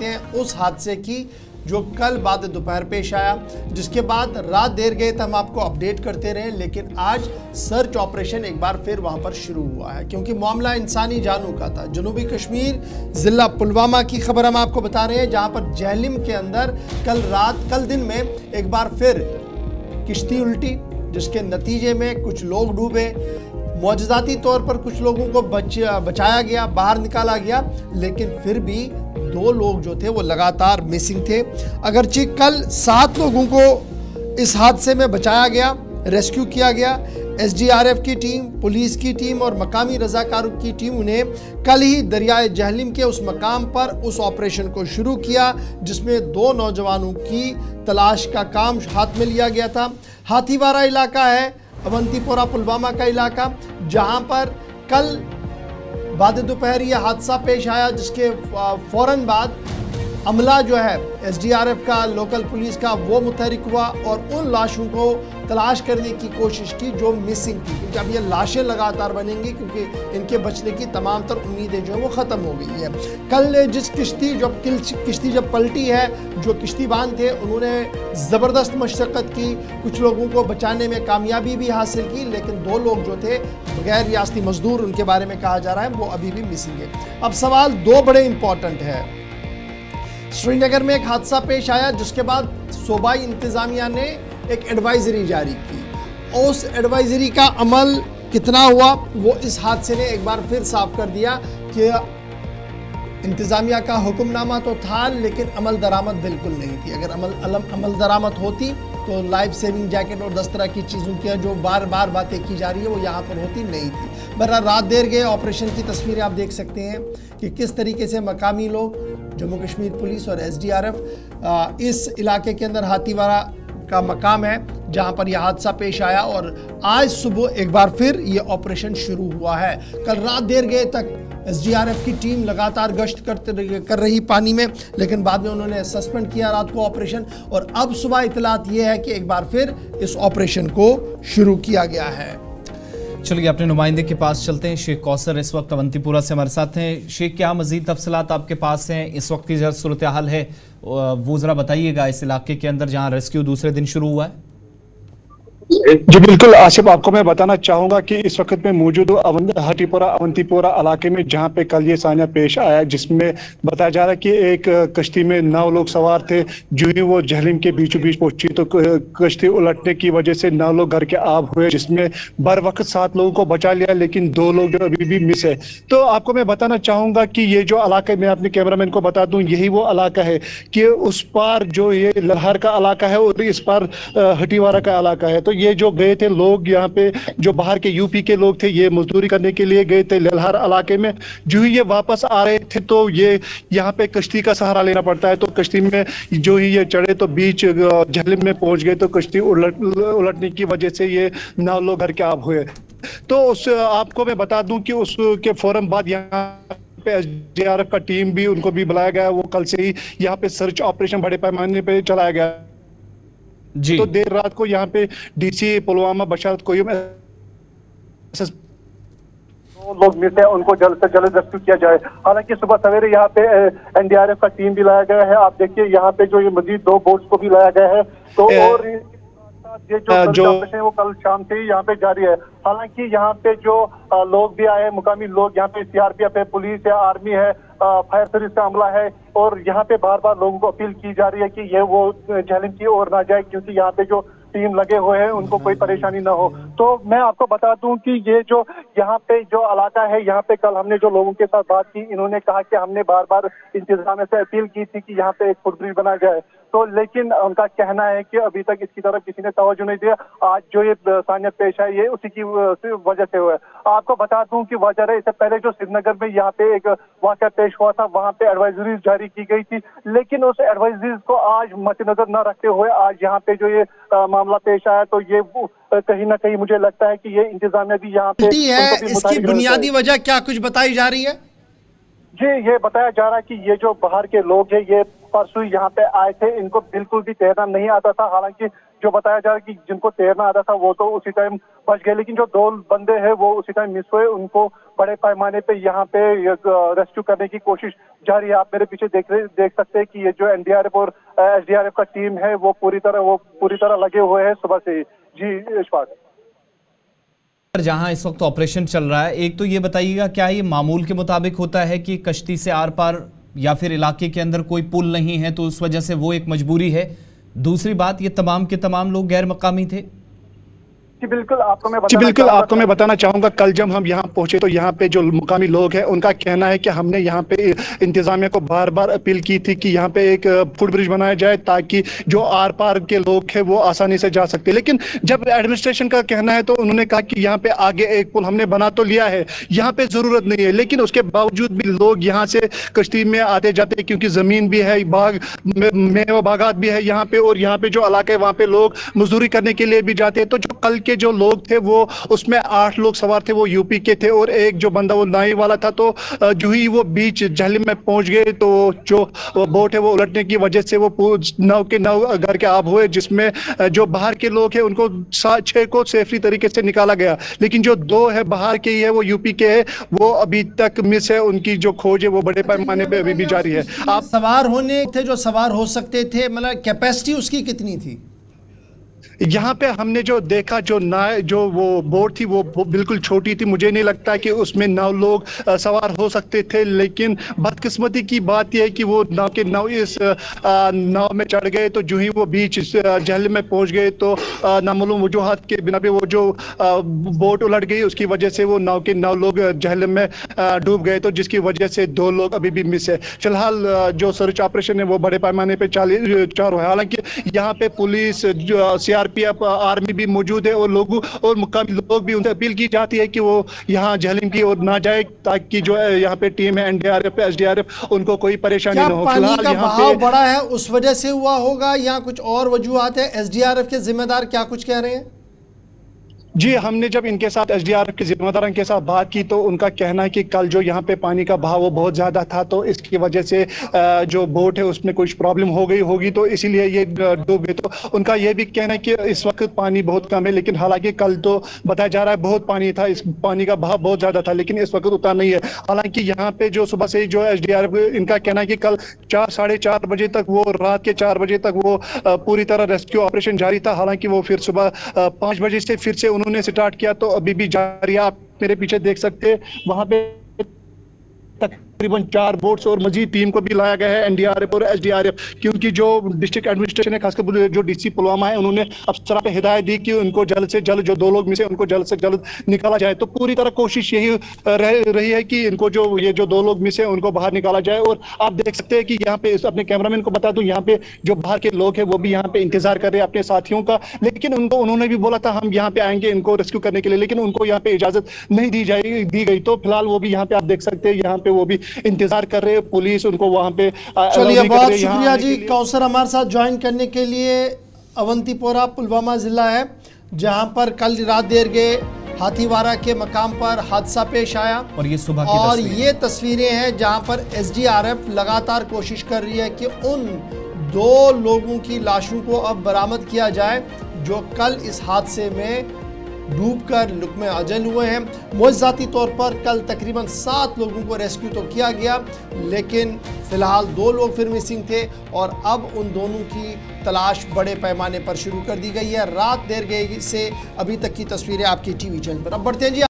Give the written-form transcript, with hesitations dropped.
करते हैं उस हादसे की जो कल बाद दोपहर पेश आया, जिसके बाद रात देर गए तो हम आपको अपडेट करते रहे, लेकिन आज सर्च ऑपरेशन एक बार फिर वहां पर शुरू हुआ है क्योंकि मामला इंसानी जानों का था। जनूबी कश्मीर जिला पुलवामा की खबर हम आपको बता रहे हैं, जहां पर जहलिम के अंदर कल दिन में एक बार फिर किश्ती उल्टी, जिसके नतीजे में कुछ लोग डूबे। मौजूदाती तौर पर कुछ लोगों को बचाया गया, बाहर निकाला गया, लेकिन फिर भी 2 लोग जो थे वो लगातार मिसिंग थे। अगरचे कल 7 लोगों को इस हादसे में बचाया गया, रेस्क्यू किया गया। एसडीआरएफ की टीम, पुलिस की टीम और मकामी रजाकारों की टीम ने कल ही दरियाए जहलिम के उस मकाम पर उस ऑपरेशन को शुरू किया, जिसमें 2 नौजवानों की तलाश का काम हाथ में लिया गया था। हाथीवारा इलाका है, अवंतीपोरा पुलवामा का इलाका, जहां पर कल बाद दोपहर यह हादसा पेश आया, जिसके फौरन बाद अमला जो है एसडीआरएफ का, लोकल पुलिस का, वो मुतहरिक हुआ और उन लाशों को तलाश करने की कोशिश की जो मिसिंग थी, क्योंकि अब ये लाशें लगातार बनेंगी क्योंकि इनके बचने की तमाम तर उम्मीदें जो है वो ख़त्म हो गई है। कल जिस किश्ती जब पलटी है, जो किश्तीबान थे उन्होंने ज़बरदस्त मशक्क़त की, कुछ लोगों को बचाने में कामयाबी भी हासिल की, लेकिन 2 लोग जो थे गैर रियासती मजदूर, उनके बारे में कहा जा रहा है वो अभी भी मिसिंग है। अब सवाल 2 बड़े इंपॉर्टेंट है। श्रीनगर में एक हादसा पेश आया, जिसके बाद सूबाई इंतज़ामिया ने एक एडवाइजरी जारी की। उस एडवाइजरी का अमल कितना हुआ वो इस हादसे ने एक बार फिर साफ कर दिया कि इंतज़ामिया का हुक्मनामा तो था, लेकिन अमल दरामद बिल्कुल नहीं थी। अगर अमल दरामद होती तो लाइफ सेविंग जैकेट और 10 तरह की चीज़ों की जो बार बार बातें की जा रही है वो यहाँ पर होती नहीं थी। बहरहाल रात देर गए ऑपरेशन की तस्वीरें आप देख सकते हैं कि किस तरीके से मकामी लोग, जम्मू कश्मीर पुलिस और एसडीआरएफ इस इलाके के अंदर हाथीवारा का मकाम है जहां पर यह हादसा पेश आया, और आज सुबह एक बार फिर यह ऑपरेशन शुरू हुआ है। कल रात देर गए तक एसडीआरएफ की टीम लगातार गश्त कर रही पानी में, लेकिन बाद में उन्होंने सस्पेंड किया रात को ऑपरेशन, और अब सुबह इतलात यह है कि एक बार फिर इस ऑपरेशन को शुरू किया गया है। चलिए अपने नुमाइंदे के पास चलते हैं। शेख कौसर इस वक्त अवंतीपुरा से हमारे साथ हैं। शेख, क्या मजीद तफसीलात आपके पास हैं? इस वक्त की जो सूरत हाल है वो ज़रा बताइएगा, इस इलाके के अंदर जहां रेस्क्यू दूसरे दिन शुरू हुआ है। जी बिल्कुल आसिफ, आपको मैं बताना चाहूंगा कि इस वक्त में मौजूद अवंतीपोरा इलाके में, जहां पे कल ये सान्या पेश आया, जिसमें बताया जा रहा है कि एक कश्ती में 9 लोग सवार थे। जो ही वो जहलिम के बीचों बीच पहुंची तो कश्ती उलटने की वजह से 9 लोग घर के आब हुए, जिसमें बर वक्त 7 लोगों को बचा लिया, लेकिन 2 लोग जो अभी भी मिस है। तो आपको मैं बताना चाहूंगा कि ये जो इलाका, मैं अपने कैमरामैन को बता दूं, यही वो इलाका है कि उस पार जो ये लहर का इलाका है और इस पार हटीवारा का इलाका है। तो ये जो गए थे लोग यहाँ पे, जो बाहर के यूपी के लोग थे, ये मजदूरी करने के लिए गए थे लहर इलाके में। जो ही ये वापस आ रहे थे तो ये यहाँ पे कश्ती का सहारा लेना पड़ता है। तो कश्ती में जो ही ये चढ़े तो बीच जहलिम में पहुंच गए, तो कश्ती उलटने की वजह से ये 9 लोग घर के आब हुए। तो उस आपको मैं बता दूं कि उसके फौरन बाद यहाँ पे एसडीआरएफ का टीम भी, उनको भी बुलाया गया। वो कल से ही यहाँ पे सर्च ऑपरेशन बड़े पैमाने पे चलाया गया जी। तो देर रात को यहाँ पे डीसी पुलवामा बशारत कोयम लोग मिस है, उनको जल्द से जल्द रेस्क्यू किया जाए। हालांकि सुबह सवेरे यहाँ पे एनडीआरएफ का टीम भी लाया गया है। आप देखिए यहाँ पे जो ये मजीद 2 बोट्स को भी लाया गया है। तो और ये जो ऑपरेशन है वो कल शाम से ही यहाँ पे जारी है। हालांकि यहाँ पे जो लोग भी आए, मुकामी लोग, यहाँ पे सीआरपीएफ है, पुलिस है, आर्मी है, फायर सर्विस का अमला है, और यहाँ पे बार बार लोगों को अपील की जा रही है कि ये वो जहलिम की ओर ना जाए, क्योंकि यहाँ पे जो टीम लगे हुए हैं उनको कोई परेशानी ना हो। तो मैं आपको बता दूं कि ये जो यहाँ पे जो इलाका है, यहाँ पे कल हमने जो लोगों के साथ बात की, इन्होंने कहा कि हमने बार बार इंतजामिया से अपील की थी कि यहाँ पे एक फुटब्रिज बनाया जाए, तो लेकिन उनका कहना है कि अभी तक इसकी तरफ किसी ने तवज्जो नहीं दिया। आज जो ये सान्या पेश है ये उसी की वजह से हुआ है। आपको बता दूं कि वजह है, इससे पहले जो श्रीनगर में यहाँ पे एक वाक़या पेश हुआ था, वहाँ पे एडवाइजरीज जारी की गई थी, लेकिन उस एडवाइजरीज को आज मद्देनजर न रखते हुए आज यहाँ पे जो ये मामला पेश आया, तो ये कहीं ना कहीं मुझे लगता है कि ये इंतजामिया भी यहाँ पे है। इसकी बुनियादी वजह क्या कुछ बताई जा रही है? जी, ये बताया जा रहा है कि ये जो बाहर के लोग हैं, ये परसों यहाँ पे आए थे, इनको बिल्कुल भी तैरना नहीं आता था। हालांकि जो बताया जा रहा है कि जिनको तैरना आता था वो तो उसी टाइम बच गए, लेकिन जो 2 बंदे हैं वो उसी टाइम मिस हुए। उनको बड़े पैमाने पे यहाँ पे रेस्क्यू करने की कोशिश जारी है। आप मेरे पीछे देख सकते हैं कि ये जो एनडीआरएफ और एसडीआरएफ का टीम है वो पूरी तरह लगे हुए हैं सुबह से ही। जी इशफाक, जहां इस वक्त ऑपरेशन चल रहा है, एक तो ये बताइएगा क्या ये मामूल के मुताबिक होता है कि कश्ती से आर पार या फिर इलाके के अंदर कोई पुल नहीं है तो उस वजह से वो एक मजबूरी है? दूसरी बात, ये तमाम के तमाम लोग गैर मकामी थे? जी बिल्कुल आपको मैं बताना चाहूंगा, कल जब हम यहाँ पहुंचे तो यहाँ पे जो मुकामी लोग हैं उनका कहना है कि हमने यहाँ पे इंतजामिया को बार बार अपील की थी कि यहाँ पे एक फुट ब्रिज बनाया जाए ताकि जो आर पार के लोग हैं वो आसानी से जा सकते हैं। लेकिन जब एडमिनिस्ट्रेशन का कहना है तो उन्होंने कहा कि यहाँ पे आगे एक पुल हमने बना तो लिया है, यहाँ पे जरूरत नहीं है, लेकिन उसके बावजूद भी लोग यहाँ से कश्ती में आते जाते क्योंकि जमीन भी है, मेवा बागात भी है यहाँ पे, और यहाँ पे जो इलाके है वहाँ पे लोग मजदूरी करने के लिए भी जाते हैं। तो जो कल के जो लोग थे वो उसमें 8 लोग सवार थे, वो यूपी के थे, और एक जो बंदा वो नाई वाला था। तो जो ही वो बीच झेलम में पहुंच गए तो जो बोट है वो उलटने की वजह से वो नाव के घर के आब हुए, जिसमें जो बाहर के लोग हैं उनको 6 को सेफली तरीके से निकाला गया, लेकिन जो 2 है बाहर के ही है वो यूपी के है, वो अभी तक मिस है। उनकी जो खोज है वो बड़े पैमाने पे अभी भी जारी है। आप सवार होने थे जो सवार हो सकते थे, मतलब कैपेसिटी उसकी कितनी थी? यहाँ पे हमने जो देखा जो वो बोट थी वो बिल्कुल छोटी थी, मुझे नहीं लगता कि उसमें 9 लोग सवार हो सकते थे। लेकिन बदकिस्मती की बात यह है कि वो इस नाव में चढ़ गए, तो जो ही वो बीच झील में पहुंच गए तो नामालूम वजूहात के बिना पे वो जो बोट उलट गई, उसकी वजह से वो 9 लोग झील में डूब गए, तो जिसकी वजह से 2 लोग अभी भी मिस है। फिलहाल जो सर्च ऑपरेशन है वो बड़े पैमाने पे चालू है। हालांकि यहाँ पे पुलिस, सीआरपीएफ, आर्मी भी मौजूद है, और लोगों और मुकामी लोग भी उनसे अपील की जाती है कि वो यहाँ झेलम की ओर ना जाए, ताकि जो यहाँ पे टीम है एनडीआरएफ, एसडीआरएफ, उनको कोई परेशानी न हो। पानी का बहाव बढ़ा है उस वजह से हुआ होगा या कुछ और वजूहात है? एसडीआरएफ के जिम्मेदार क्या कुछ कह रहे हैं? जी, हमने जब इनके साथ एसडीआरएफ के जिम्मेदारों के साथ बात की तो उनका कहना है कि कल जो यहाँ पे पानी का बहाव वो बहुत ज़्यादा था, तो इसकी वजह से जो बोट है उसमें कुछ प्रॉब्लम हो गई होगी, तो इसीलिए ये डूब गए। तो उनका ये भी कहना है कि इस वक्त पानी बहुत कम है, लेकिन हालांकि कल तो बताया जा रहा है बहुत पानी था, इस पानी का बहाव बहुत ज़्यादा था, लेकिन इस वक्त उतना नहीं है। हालांकि यहाँ पे जो सुबह से जो एसडीआरएफ, इनका कहना है कि कल 4 साढ़े 4 बजे तक, वो रात के 4 बजे तक वो पूरी तरह रेस्क्यू ऑपरेशन जारी था। हालांकि वो फिर सुबह 5 बजे से फिर से उन्होंने स्टार्ट किया, तो अभी भी जारी है। आप मेरे पीछे देख सकते हैं वहां पे तकरीबन 4 बोट्स और मजीद टीम को भी लाया गया है, एनडीआरएफ और एसडीआरएफ, क्योंकि जो डिस्ट्रिक्ट एडमिनिस्ट्रेशन है, खासकर जो डीसी पुलवामा है, उन्होंने अफसर पे हिदायत दी कि उनको जल्द से जल्द, जो 2 लोग मिसे उनको जल्द से जल्द निकाला जाए। तो पूरी तरह कोशिश यही रही है कि इनको जो 2 लोग मिसे उनको बाहर निकाला जाए। और आप देख सकते हैं कि यहाँ पे अपने कैमरामैन को बता दूं, यहाँ पे जो बाहर के लोग हैं वो भी यहाँ पे इंतजार कर रहे हैं अपने साथियों का, लेकिन उन्होंने भी बोला था हम यहाँ पे आएंगे इनको रेस्क्यू करने के लिए, लेकिन उनको यहाँ पे इजाजत नहीं दी गई। तो फिलहाल वो भी यहाँ पे, आप देख सकते हैं यहाँ पे वो भी इंतजार कर रहे हैं, पुलिस उनको वहां पे। चलिए, बहुत शुक्रिया जी कौसर हमारे साथ ज्वाइन करने के लिए। अवंतीपोरा पुलवामा जिला है जहां पर कल रात देर गए हाथीवारा के मकाम पर हादसा पेश आया, और ये सुबह की और ये तस्वीरें हैं जहां पर एसडीआरएफ लगातार कोशिश कर रही है कि उन 2 लोगों की लाशों को अब बरामद किया जाए जो कल इस हादसे में डूबकर लुक़्मे अजल हुए हैं। मुआवजाती तौर पर कल तकरीबन 7 लोगों को रेस्क्यू तो किया गया, लेकिन फ़िलहाल 2 लोग फिर मिसिंग थे, और अब उन दोनों की तलाश बड़े पैमाने पर शुरू कर दी गई है। रात देर गई से अभी तक की तस्वीरें आपकी टीवी चैनल पर। अब बढ़ते हैं जी।